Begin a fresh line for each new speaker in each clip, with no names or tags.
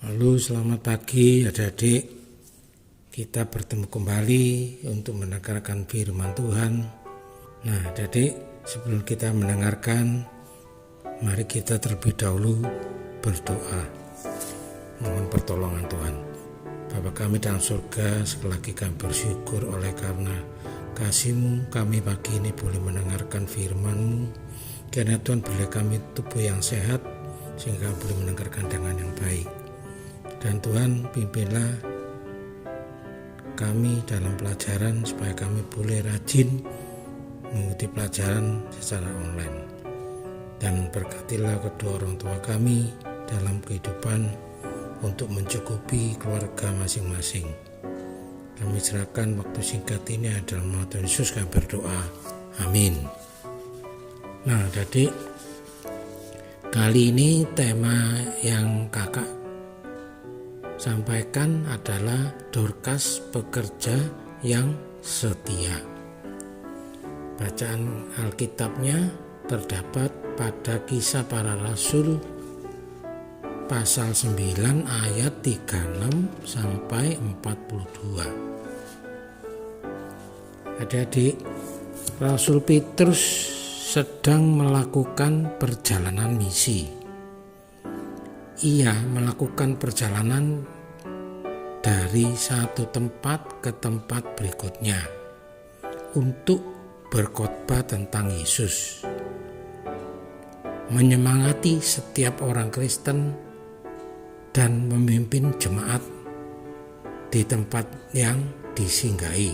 Halo, selamat pagi adik-adik. Kita bertemu kembali untuk mendengarkan firman Tuhan. Nah adik-adik, sebelum kita mendengarkan, mari kita terlebih dahulu berdoa, mohon pertolongan Tuhan. Bapa kami dalam surga, sekali lagi kami bersyukur oleh karena kasih-Mu kami pagi ini boleh mendengarkan firman-Mu. Kiranya Tuhan berilah kami tubuh yang sehat sehingga boleh mendengarkan dengan yang baik. Dan Tuhan pimpinlah kami dalam pelajaran supaya kami boleh rajin mengikuti pelajaran secara online. Dan berkatilah kedua orang tua kami dalam kehidupan untuk mencukupi keluarga masing-masing. Kami serahkan waktu singkat ini dalam nama Tuhan Yesus kami berdoa. Amin. Nah adik, kali ini tema yang kakak sampaikan adalah Dorcas pekerja yang setia. Bacaan Alkitabnya terdapat pada Kisah Para Rasul pasal 9 ayat 36 sampai 42. Adik-adik, Rasul Petrus sedang melakukan perjalanan misi. Ia melakukan perjalanan dari satu tempat ke tempat berikutnya untuk berkhotbah tentang Yesus, menyemangati setiap orang Kristen dan memimpin jemaat di tempat yang disinggahi.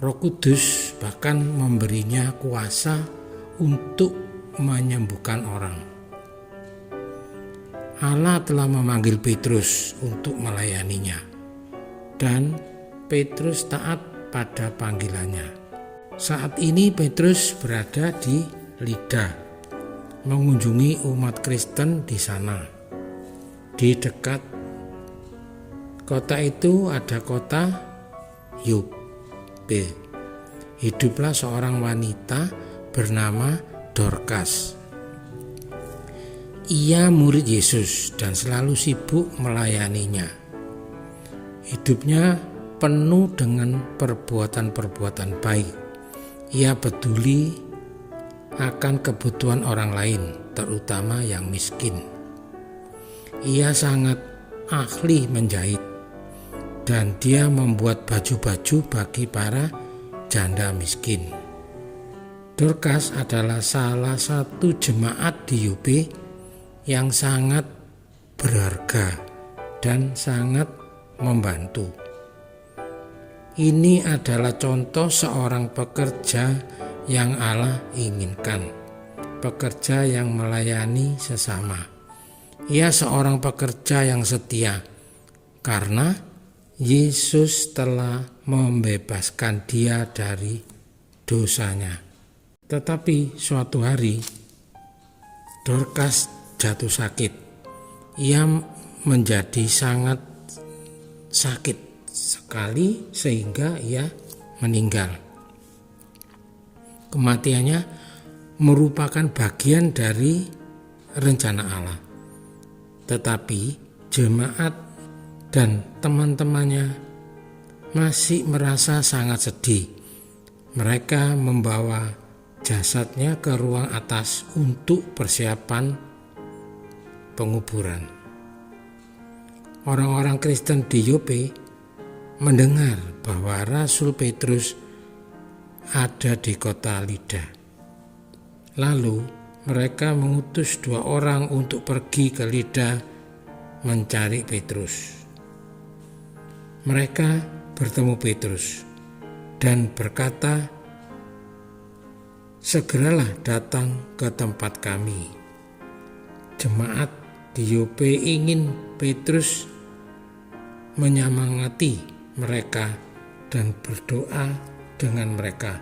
Roh Kudus bahkan memberinya kuasa untuk menyembuhkan orang. Allah telah memanggil Petrus untuk melayaninya, dan Petrus taat pada panggilannya. Saat ini Petrus berada di Lida, mengunjungi umat Kristen di sana. Di dekat kota itu ada kota Yope. Hiduplah seorang wanita bernama Dorcas. Ia murid Yesus dan selalu sibuk melayaninya. Hidupnya penuh dengan perbuatan-perbuatan baik. Ia peduli akan kebutuhan orang lain, terutama yang miskin. Ia sangat ahli menjahit dan dia membuat baju-baju bagi para janda miskin. Dorcas adalah salah satu jemaat di Yope yang sangat berharga dan sangat membantu. Ini adalah contoh seorang pekerja yang Allah inginkan, pekerja yang melayani sesama. Ia seorang pekerja yang setia karena Yesus telah membebaskan dia dari dosanya. Tetapi suatu hari Dorcas jatuh sakit. Ia menjadi sangat sakit sekali sehingga ia meninggal. Kematiannya merupakan bagian dari rencana Allah. Tetapi jemaat dan teman-temannya masih merasa sangat sedih. Mereka membawa jasadnya ke ruang atas untuk persiapan penguburan. Orang-orang Kristen di Yope mendengar bahwa Rasul Petrus ada di kota Lida. Lalu mereka mengutus 2 orang untuk pergi ke Lida mencari Petrus. Mereka bertemu Petrus dan berkata, "Segeralah datang ke tempat kami." Jemaat di Yope ingin Petrus menyemangati mereka dan berdoa dengan mereka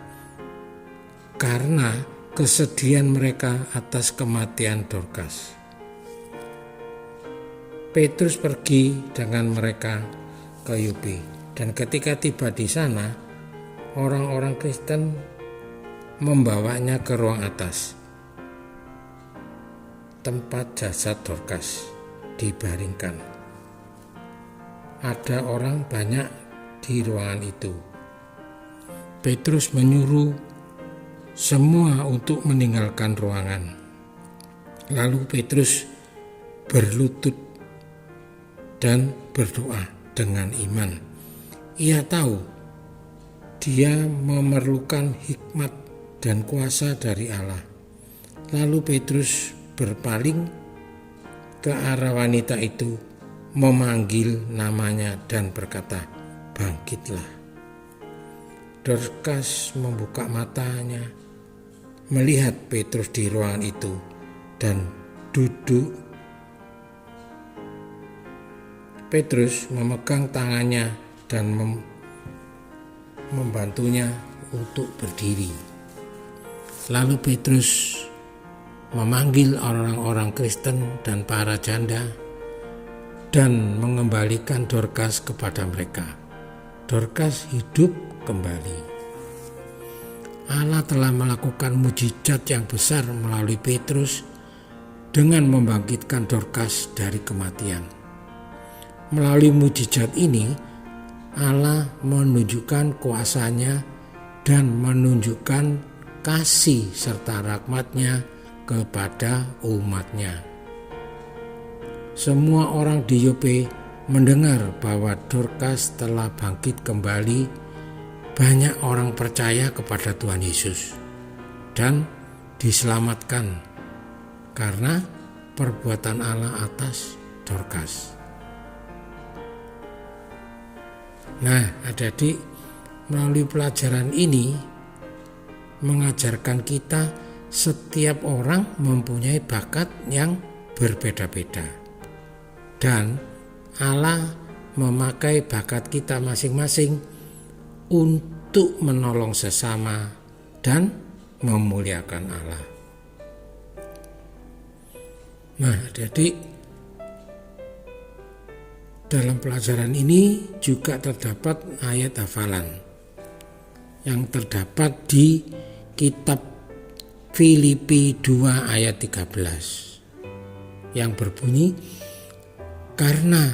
karena kesedihan mereka atas kematian Dorcas. Petrus pergi dengan mereka ke Yope, dan ketika tiba di sana, orang-orang Kristen membawanya ke ruang atas, tempat jasad Dorcas. dibaringkan. Ada orang banyak di ruangan itu. Petrus menyuruh semua untuk meninggalkan ruangan. Lalu Petrus berlutut dan berdoa dengan iman. Ia tahu dia memerlukan hikmat dan kuasa dari Allah. Lalu Petrus berpaling ke arah wanita itu, memanggil namanya dan berkata, "Bangkitlah." Dorcas membuka matanya, melihat Petrus di ruangan itu dan duduk. Petrus memegang tangannya dan membantunya untuk berdiri. Lalu Petrus memanggil orang-orang Kristen dan para janda dan mengembalikan Dorcas kepada mereka. Dorcas hidup kembali. Allah telah melakukan mujizat yang besar melalui Petrus dengan membangkitkan Dorcas dari kematian. Melalui mujizat ini, Allah menunjukkan kuasa-Nya dan menunjukkan kasih serta rahmat-Nya kepada umat-Nya. Semua orang di Yope mendengar bahwa Dorcas telah bangkit kembali. Banyak orang percaya kepada Tuhan Yesus dan diselamatkan karena perbuatan Allah atas Dorcas. Nah, adik-adik, melalui pelajaran ini mengajarkan kita setiap orang mempunyai bakat yang berbeda-beda. Dan Allah memakai bakat kita masing-masing untuk menolong sesama dan memuliakan Allah. Nah, adik-adik, dalam pelajaran ini juga terdapat ayat hafalan yang terdapat di kitab Filipi 2 ayat 13 yang berbunyi, "Karena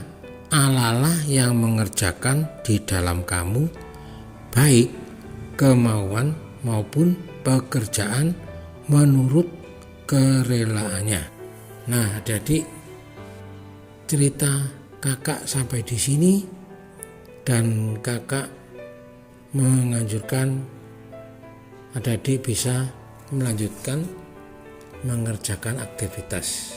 Allah lah yang mengerjakan di dalam kamu baik kemauan maupun pekerjaan menurut kerelaannya." Nah, adik-adik, cerita kakak sampai di sini dan kakak menganjurkan adik-adik bisa melanjutkan mengerjakan aktivitas.